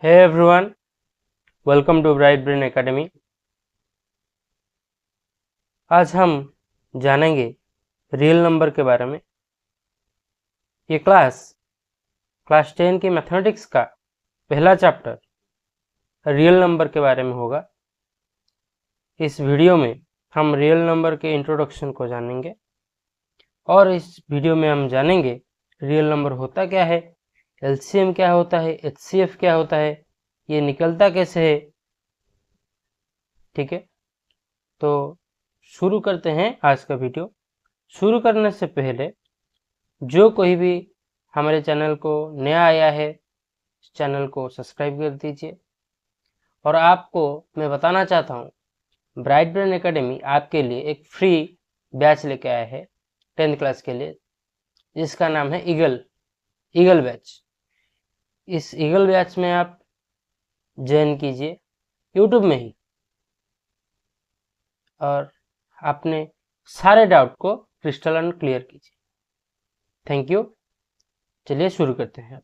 Hey everyone, welcome to Bright Brain Academy। आज हम जानेंगे रियल नंबर के बारे में। ये क्लास 10 की मैथमेटिक्स का पहला चैप्टर रियल नंबर के बारे में होगा। इस वीडियो में हम रियल नंबर के इंट्रोडक्शन को जानेंगे और इस वीडियो में हम जानेंगे रियल नंबर होता क्या है, एलसीएम क्या होता है, एचसीएफ क्या होता है, ये निकलता कैसे है। ठीक है, तो शुरू करते हैं आज का वीडियो। शुरू करने से पहले जो कोई भी हमारे चैनल को नया आया है, इस चैनल को सब्सक्राइब कर दीजिए। और आपको मैं बताना चाहता हूँ, ब्राइट ब्रेन एकेडमी आपके लिए एक फ्री बैच लेके आया है 10th क्लास के लिए, जिसका नाम है ईगल बैच। इस ईगल बैच में आप ज्वाइन कीजिए यूट्यूब में ही, और अपने सारे डाउट को क्रिस्टल एंड क्लियर कीजिए। Thank you. चलिए शुरू करते हैं।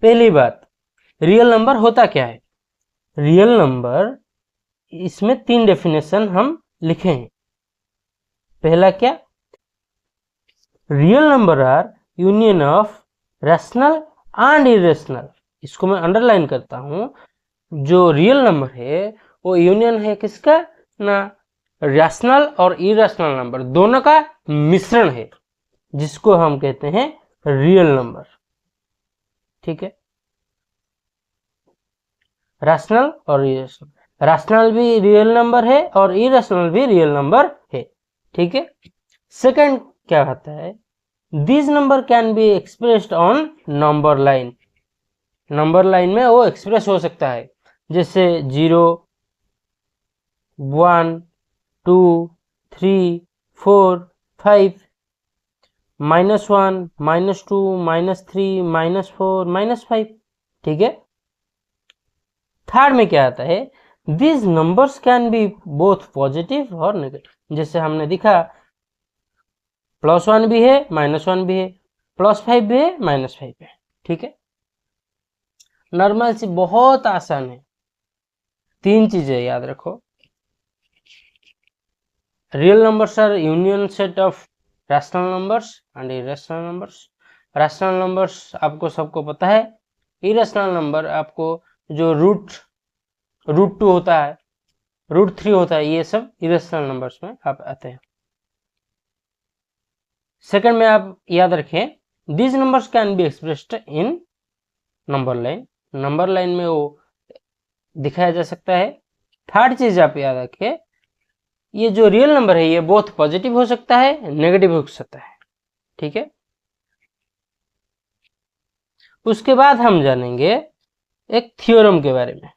पहली बात, रियल नंबर होता क्या है। रियल नंबर, इसमें 3 डेफिनेशन हम लिखे हैं। पहला क्या, real number are union of rational and irrational. इसको मैं अंडरलाइन करता हूं। जो रियल नंबर है वो यूनियन है किसका ना, रैशनल और इरेशनल नंबर दोनों का मिश्रण है, जिसको हम कहते हैं रियल नंबर। ठीक है, रैशनल और इरेशनल। रैशनल भी रियल नंबर है और इरेशनल भी रियल नंबर है। ठीक है, सेकंड क्या कहता है, this number can be expressed on number line. Number line में वो एक्सप्रेस हो सकता है, जैसे 0, 1, 2, 3, 4, 5, -1, -2, -3, -4, -5। ठीक है, थर्ड में क्या आता है, this numbers can be both positive और नेगेटिव। जैसे हमने दिखा, +1 भी है, -1 भी है, +5 भी है, -5 है। ठीक है, नॉर्मल सी बहुत आसान है। 3 चीजें याद रखो, real numbers are union set of rational numbers and irrational numbers. Rational numbers आपको सबको पता है, इरेशनल नंबर आपको जो रूट 2 होता है, √3 होता है, ये सब इरेशनल नंबर्स में आप आते हैं। सेकंड में आप याद रखें, this numbers can be expressed in number line. Number line में वो दिखाया जा सकता है। थर्ड चीज आप याद रखें, ये जो रियल नंबर है ये बोथ पॉजिटिव हो सकता है, नेगेटिव हो सकता है। ठीक है, उसके बाद हम जानेंगे एक थ्योरम के बारे में।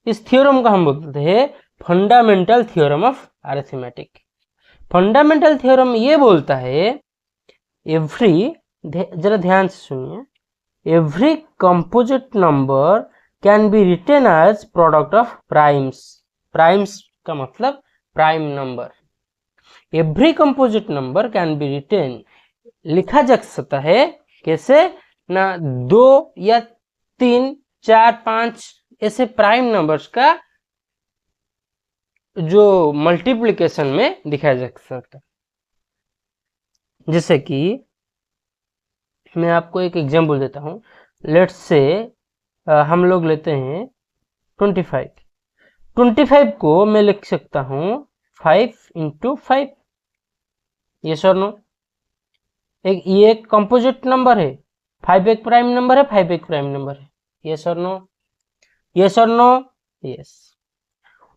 इस थ्योरम को हम बोलते हैं fundamental theorem of arithmetic. Fundamental theorem ये बोलता है, जरा ध्यान से सुनिए, every composite number can be written as product of primes. Primes का मतलब prime number. Every composite number can be written, लिखा जा सकता है कैसे ना, 2 या 3, 4, 5 ऐसे प्राइम नंबर्स का जो मल्टीप्लिकेशन में दिखाया जा सकता है। जैसे कि मैं आपको एक एग्जांपल देता हूं, लेट्स से हम लोग लेते हैं 25। 25 को मैं लिख सकता हूं 5 × 5। यस और नो, ये एक कंपोजिट नंबर है, 5 एक प्राइम नंबर है, 5 एक प्राइम नंबर है। यस और नो, यस और नो, यस।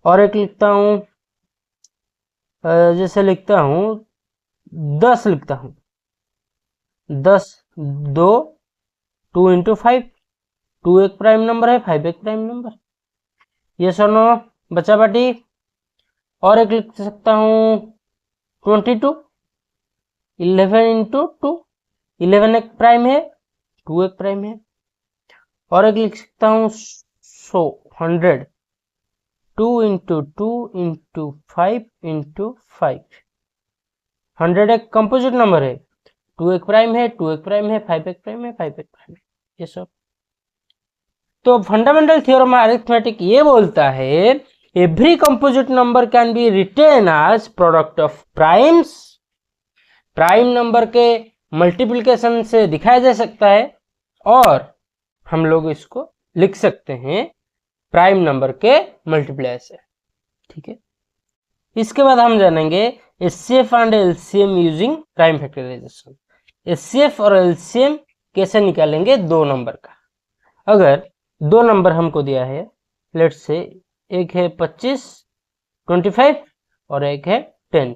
और एक लिखता हूं, जैसे लिखता हूं 10 लिखता हूं, 10 2 2 × 5। 2 एक प्राइम नंबर है, 5 एक प्राइम नंबर। यस और नो बच्चा बाटी। और एक लिख सकता हूं 22, 11 × 2। 11 एक प्राइम है, 2 एक प्राइम है। और एक लिख सकता हूं 100, 2 इंटू 2 इंटू 5 इंटू 5। 100 एक कंपोजिट नंबर है, 2 एक प्राइम है, 2 एक प्राइम है, 5 एक प्राइम है, 5 एक प्राइम है, ये सब। तो फंडामेंटल थ्योरम ऑफ अरिथमेटिक ये बोलता है every composite number can be written as product of primes. Prime number के मल्टीप्लिकेशन से दिखाया जा सकता है और हम लोग इसको लिख सकते हैं प्राइम नंबर के मल्टीप्लाई से। ठीक है, इसके बाद हम जानेंगे HCF and LCM using prime factorization. HCF और एलसीएम कैसे निकालेंगे दो नंबर का। अगर दो नंबर हमको दिया है, लेट्स से एक है 25 25 और एक है 10।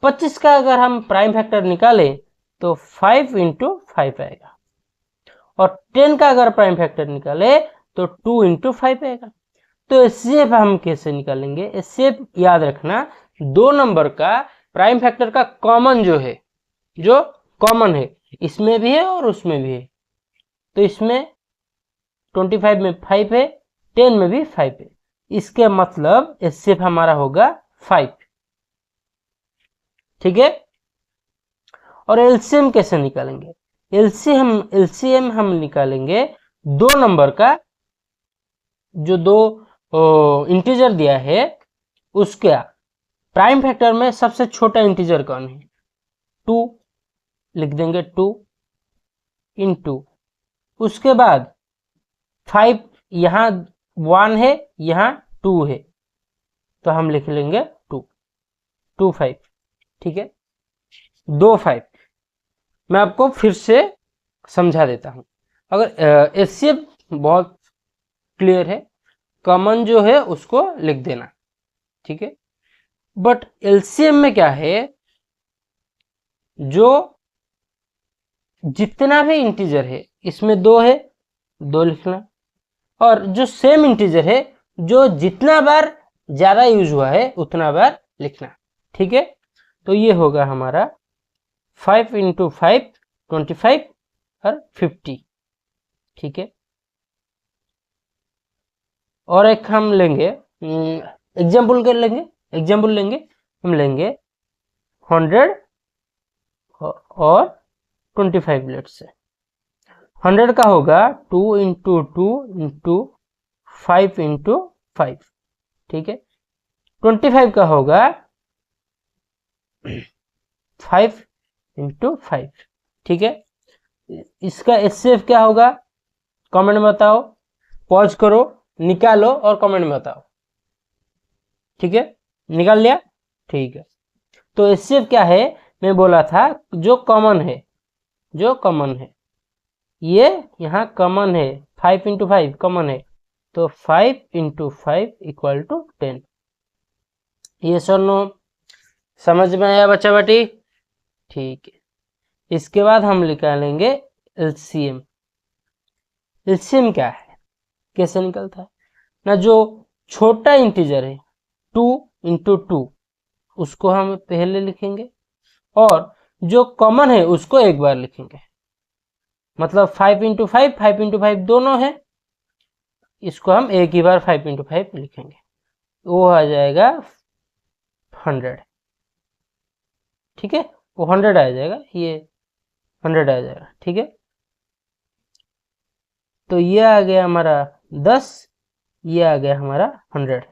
25 का अगर हम प्राइम फैक्टर निकालें तो 5 इंटू 5 आएगा और 10 का अगर प्राइम फैक्टर निकाले तो 2 इंटू 5 आएगा। तो एचसीएफ हम कैसे निकालेंगे? एचसीएफ याद रखना, दो नंबर का प्राइम फैक्टर का कॉमन जो है, जो कॉमन है, इसमें भी है और उसमें भी है। तो इसमें 25 में 5 है, 10 में भी 5 है, इसके मतलब एचसीएफ हमारा होगा 5। ठीक है, और एलसीएम कैसे निकालेंगे? एलसीएम हम निकालेंगे दो नंबर का, जो दो इंटीजर दिया है उसका प्राइम फैक्टर में सबसे छोटा इंटीजर कौन है? 2 लिख देंगे, 2 इंटू, उसके बाद 5, यहां 1 है, यहां 2 है, तो हम लिख लेंगे 2 2 5। ठीक है, 2 5। मैं आपको फिर से समझा देता हूं। अगर एचसीएफ बहुत क्लियर है, कॉमन जो है उसको लिख देना। ठीक है, बट एलसीएम में क्या है, जो जितना भी इंटीजर है, इसमें 2 है, 2 लिखना, और जो सेम इंटीजर है, जो जितना बार ज्यादा यूज हुआ है उतना बार लिखना। ठीक है, तो ये होगा हमारा 5 इंटू 5 25 और 50। ठीक है, और एक हम लेंगे एग्जाम्पल कर लेंगे, एग्जाम्पल लेंगे, हम लेंगे 100 और 25। लेट से 100 का होगा 2 इंटू 2 इंटू 5 इंटू 5। ठीक है, 25 का होगा 5 इंटू 5। ठीक है, इसका एचसीएफ क्या होगा कमेंट में बताओ, पॉज करो, निकालो और कमेंट में बताओ। ठीक है, निकाल लिया? ठीक है, तो एचसीएफ क्या है, मैं बोला था जो कॉमन है, जो कॉमन है, ये यहाँ कॉमन है, 5 इंटू 5 कॉमन है, तो 5 इंटू 5 इक्वल टू 10। ये सर नो समझ में आया बच्चा बेटी? ठीक है, इसके बाद हम निकालेंगे एलसीएम। एलसीएम क्या है, कैसे निकलता है ना? जो छोटा इंटीजर है 2 इंटू 2, उसको हम पहले लिखेंगे और जो कॉमन है उसको एक बार लिखेंगे। मतलब 5 इंटू 5 5 इंटू 5 दोनों है, इसको हम एक ही बार 5 इंटू 5 लिखेंगे, वो आ जाएगा 100। ठीक है, वो 100 आ जाएगा, ये 100 आ जाएगा। ठीक है, तो ये आ गया हमारा 10, ये आ गया हमारा 100।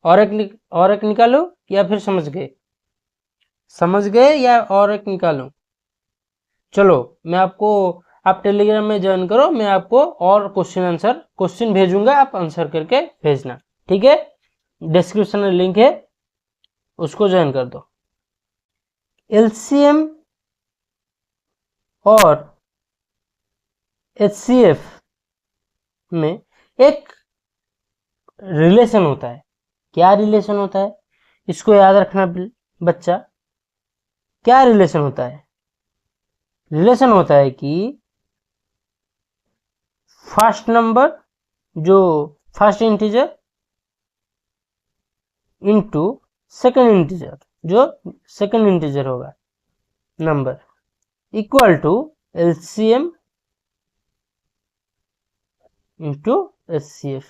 और एक निकालो या फिर समझ गए? समझ गए या और एक निकालो? चलो, मैं आपको, आप टेलीग्राम में ज्वाइन करो, मैं आपको और क्वेश्चन भेजूंगा, आप आंसर करके भेजना। ठीक है, डिस्क्रिप्शन में लिंक है, उसको ज्वाइन कर दो। एलसीएम और एचसीएफ में एक रिलेशन होता है। क्या रिलेशन होता है, इसको याद रखना बच्चा। क्या रिलेशन होता है? रिलेशन होता है कि फर्स्ट नंबर, जो first integer into second integer, जो सेकंड इंटीजर होगा number, equal to LCM into HCF.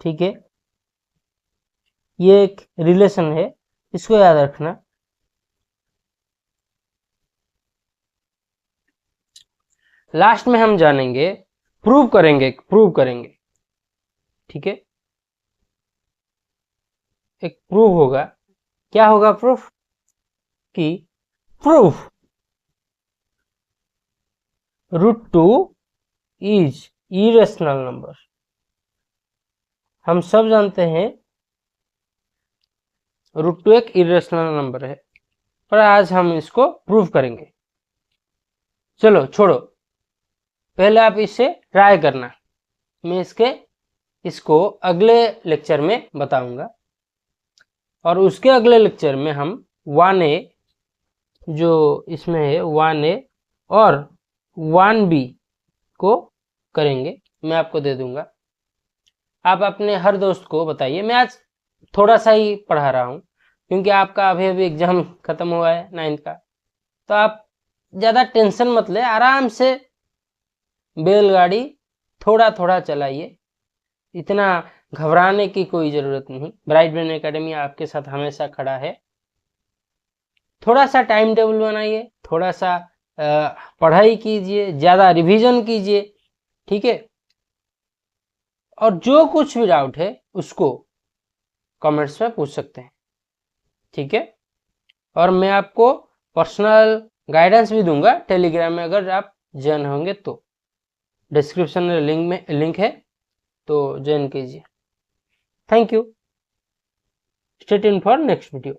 ठीक है, ये एक रिलेशन है, इसको याद रखना। लास्ट में हम जानेंगे, प्रूव करेंगे, ठीक है। एक प्रूव होगा, क्या होगा प्रूफ? कि प्रूफ √2 इज इरेशनल नंबर। हम सब जानते हैं √2 एक इरेशनल नंबर है, पर आज हम इसको प्रूव करेंगे। चलो छोड़ो, पहले आप इसे ट्राई करना, मैं इसको अगले लेक्चर में बताऊंगा। और उसके अगले लेक्चर में हम 1A जो इसमें है 1A और 1B को करेंगे, मैं आपको दे दूंगा। आप अपने हर दोस्त को बताइए। मैं आज थोड़ा सा ही पढ़ा रहा हूँ क्योंकि आपका अभी अभी एग्जाम खत्म हुआ है 9th का, तो आप ज़्यादा टेंशन मत ले, आराम से बैलगाड़ी थोड़ा थोड़ा चलाइए, इतना घबराने की कोई ज़रूरत नहीं। ब्राइट ब्रेन एकेडमी आपके साथ हमेशा खड़ा है। थोड़ा सा टाइम टेबल बनाइए, थोड़ा सा पढ़ाई कीजिए, ज़्यादा रिवीजन कीजिए, ठीक है। और जो कुछ भी डाउट है उसको कमेंट्स में पूछ सकते हैं, ठीक है। और मैं आपको पर्सनल गाइडेंस भी दूंगा टेलीग्राम में, अगर आप ज्वाइन होंगे तो डिस्क्रिप्शन में लिंक है, तो ज्वाइन कीजिए। Thank you, stay tuned for next video.